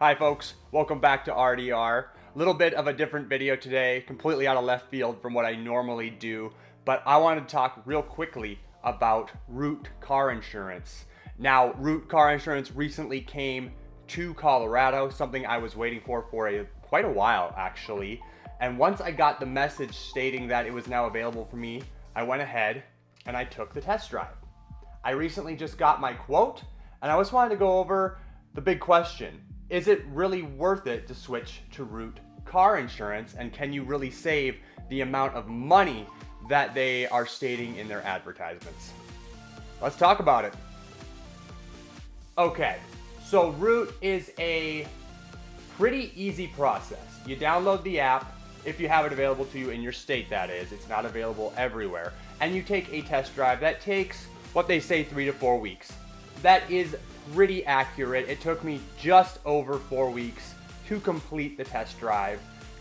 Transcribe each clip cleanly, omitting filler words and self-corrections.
Hi folks, welcome back to RDR. A little bit of a different video today, completely out of left field from what I normally do, but I wanted to talk real quickly about Root car insurance. Now, Root car insurance recently came to Colorado, something I was waiting for quite a while actually. And once I got the message stating that it was now available for me, I went ahead and I took the test drive. I recently just got my quote, and I just wanted to go over the big question. Is it really worth it to switch to Root car insurance, and can you really save the amount of money that they are stating in their advertisements? Let's talk about it. Okay, so Root is a pretty easy process. You download the app, if you have it available to you in your state, that is. It's not available everywhere. And you take a test drive. That takes what they say 3 to 4 weeks. That is pretty accurate. It took me just over 4 weeks to complete the test drive.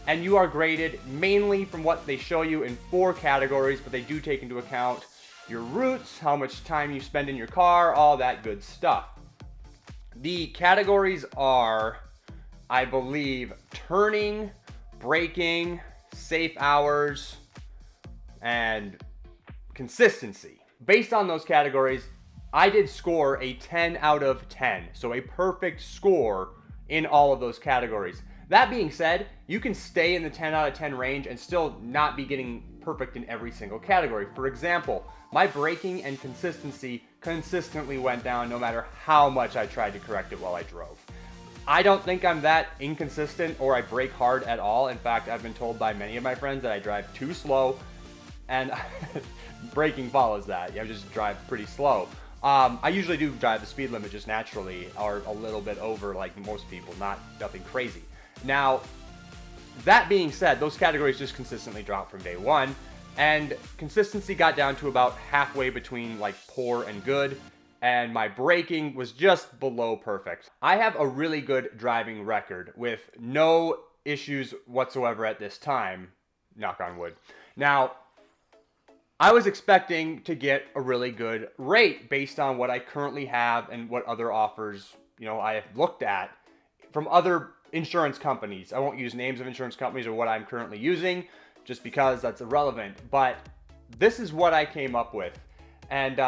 And you are graded mainly from what they show you in 4 categories, but they do take into account your routes, how much time you spend in your car, all that good stuff. The categories are, I believe, turning, braking, safe hours, and consistency. Based on those categories, I did score a 10 out of 10, so a perfect score in all of those categories. That being said, you can stay in the 10 out of 10 range and still not be getting perfect in every single category. For example, my braking and consistency consistently went down no matter how much I tried to correct it while I drove. I don't think I'm that inconsistent or I brake hard at all. In fact, I've been told by many of my friends that I drive too slow, and braking follows that. I just drive pretty slow. I usually do drive the speed limit just naturally, or a little bit over like most people, nothing crazy. Now, that being said, those categories just consistently dropped from day one, and consistency got down to about halfway between like poor and good, and my braking was just below perfect. I have a really good driving record with no issues whatsoever at this time, knock on wood. Now, I was expecting to get a really good rate based on what I currently have and what other offers, I have looked at from other insurance companies. I won't use names of insurance companies or what I'm currently using just because that's irrelevant, but this is what I came up with. And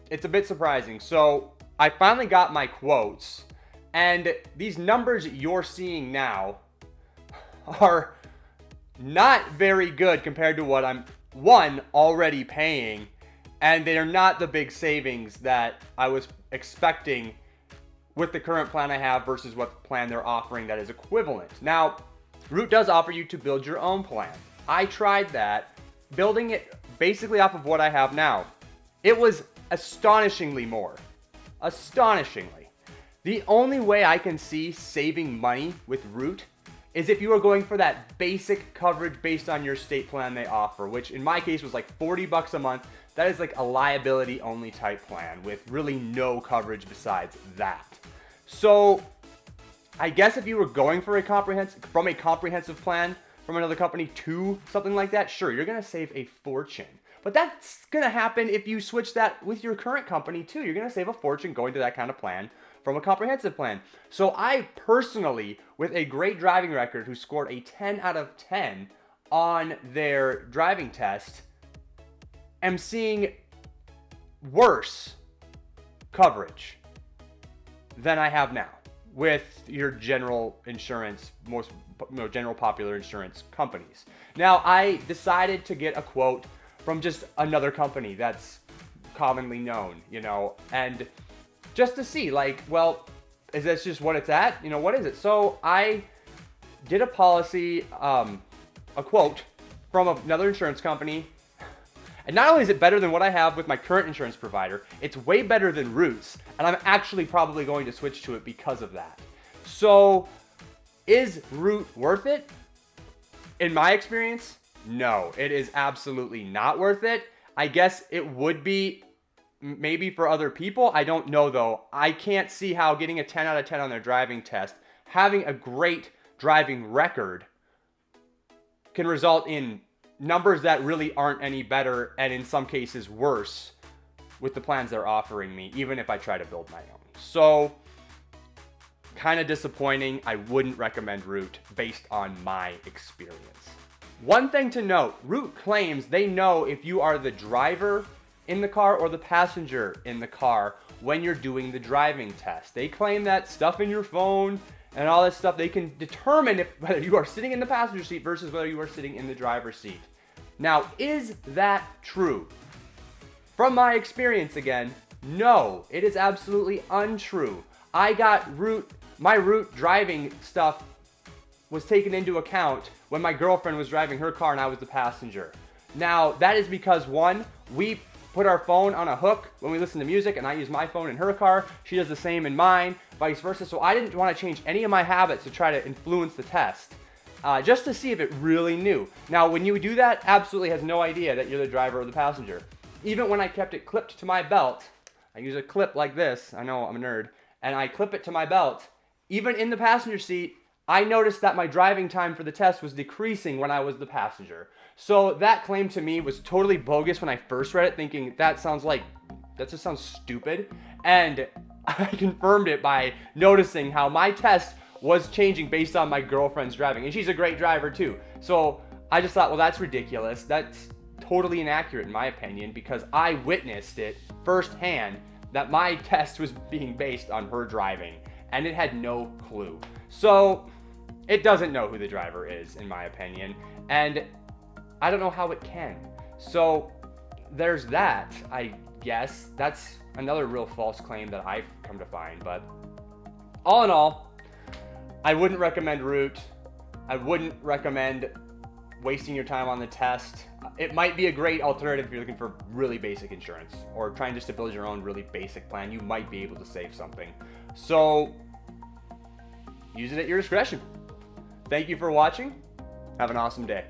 it's a bit surprising. So I finally got my quotes, and these numbers you're seeing now are not very good compared to what I'm already paying, and they are not the big savings that I was expecting with the current plan I have versus what plan they're offering that is equivalent. Now, Root does offer you to build your own plan. I tried that, building it basically off of what I have now. It was astonishingly more. Astonishingly. The only way I can see saving money with Root is if you are going for that basic coverage based on your state plan they offer, which in my case was like $40 a month. That is like a liability only type plan with really no coverage besides that. So I guess if you were going for a comprehensive plan from another company to something like that, sure, you're going to save a fortune. But that's going to happen if you switch that with your current company too. You're going to save a fortune going to that kind of plan from a comprehensive plan. So I personally, with a great driving record, who scored a 10 out of 10 on their driving test, am seeing worse coverage than I have now with your general insurance, general popular insurance companies. Now, I decided to get a quote from just another company that's commonly known, and just to see, like, well, is this just what it's at? What is it? So I did a policy, a quote from another insurance company. And not only is it better than what I have with my current insurance provider, it's way better than Root's, and I'm actually probably going to switch to it because of that. So, is Root worth it? In my experience, no, it is absolutely not worth it. I guess it would be maybe for other people. I don't know though. I can't see how getting a 10 out of 10 on their driving test, having a great driving record, can result in numbers that really aren't any better, and in some cases worse, with the plans they're offering me, even if I try to build my own. So kind of disappointing. I wouldn't recommend Root based on my experience. One thing to note, Root claims they know if you are the driver in the car or the passenger in the car when you're doing the driving test. They claim that stuff in your phone and all this stuff, they can determine whether you are sitting in the passenger seat versus whether you are sitting in the driver's seat. Now, is that true? From my experience again, no, it is absolutely untrue. I got my Root driving stuff was taken into account when my girlfriend was driving her car and I was the passenger. Now, that is because, one, we put our phone on a hook when we listen to music, and I use my phone in her car. She does the same in mine, vice versa. So I didn't want to change any of my habits to try to influence the test, just to see if it really knew. Now, when you do that, absolutely has no idea that you're the driver or the passenger. Even when I kept it clipped to my belt, I use a clip like this. I know I'm a nerd. And I clip it to my belt. Even in the passenger seat, I noticed that my driving time for the test was decreasing when I was the passenger. So that claim to me was totally bogus when I first read it, thinking that just sounds stupid. And I confirmed it by noticing how my test was changing based on my girlfriend's driving. And she's a great driver too. So I just thought, well, that's ridiculous. That's totally inaccurate in my opinion, because I witnessed it firsthand that my test was being based on her driving, and it had no clue. So it doesn't know who the driver is, in my opinion, and I don't know how it can. So there's that, I guess. That's another real false claim that I've come to find. But all in all, I wouldn't recommend Root. I wouldn't recommend wasting your time on the test. It might be a great alternative if you're looking for really basic insurance or trying just to build your own really basic plan. You might be able to save something. So use it at your discretion. Thank you for watching. Have an awesome day.